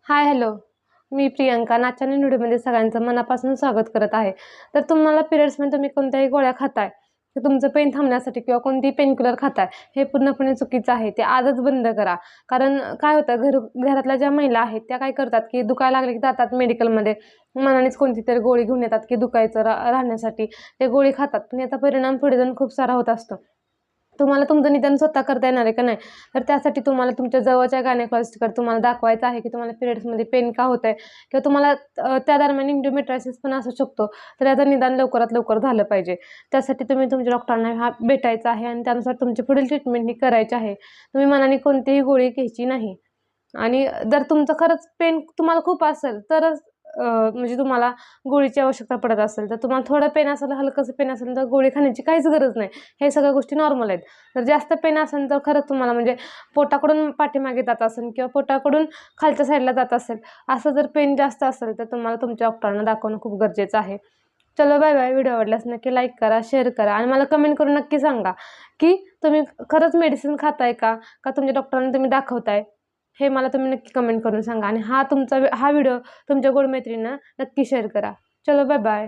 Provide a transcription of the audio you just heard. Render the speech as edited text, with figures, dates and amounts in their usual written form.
हाय, hello. मी प्रियंका नाचानी व्हिडिओमध्ये सगळ्यांचं मनापासून स्वागत करत आहे. तर तुम्हाला पिरियड्समध्ये तुम्ही कोणत्याही गोळ्या खाताय, तर तुमचं पेन थांबण्यासाठी किंवा कोणतीही पेनकिलर खाताय, हे पूर्णपणे चुकीचं आहे. ते आजच बंद करा. कारण काय होतं, घरातल्या ज्या महिला आहेत त्या काय करतात, की दुखायला लागले की जातात मेडिकलमध्ये. मनानेच कोणतीतरी गोळी घेऊन येतात, की दुखायचं राहण्यासाठी. ते गोळी खातात, पण याचा परिणाम पुढे जाऊन खूप सारा होत असतो. तुम्हाला तुमचं निदान स्वतः करता येणार आहे का नाही? तर त्यासाठी तुम्हाला तुमच्या जवळच्या गायनेकॉलॉजिस्टकडे तुम्हाला दाखवायचं आहे, की तुम्हाला पिरियड्समध्ये पेन का होतंय किंवा तुम्हाला त्या दरम्यान एंडोमेट्रियोसिस पण असू शकतो. तर याचं निदान लवकरात लवकर झालं पाहिजे. त्यासाठी तुम्ही तुमच्या डॉक्टरांना भेटायचं आहे आणि त्यानुसार तुमची पुढील ट्रीटमेंट ही करायची आहे. तुम्ही मनाने कोणतीही गोळी घ्यायची नाही. आणि जर तुमचं खरंच पेन तुम्हाला खूप असेल तरच म्हणजे तुम्हाला गोळीची आवश्यकता पडत असेल, तर तुम्हाला थोडं पेन असेल, हलकंसं पेन असेल, तर गोळी खाण्याची काहीच गरज नाही. हे सगळ्या गोष्टी नॉर्मल आहेत. जर जास्त पेन असेल तर खरंच तुम्हाला म्हणजे पोटाकडून पाठीमागे जात असेल किंवा पोटाकडून खालच्या साईडला जात असेल, असं जर पेन जास्त असेल तर तुम्हाला तुमच्या डॉक्टरांना दाखवणं खूप गरजेचं आहे. चलो बाय बाय. व्हिडिओ आवडल्यास नक्की लाईक करा, शेअर करा आणि मला कमेंट करून नक्की सांगा, की तुम्ही खरंच मेडिसिन खाताय का? का तुमच्या डॉक्टरांना तुम्ही दाखवताय? हे मला तुम्ही नक्की कमेंट करून सांगा आणि हा व्हिडिओ तुमच्या गोड मैत्रिणींना नक्की शेअर करा. चलो बाय बाय.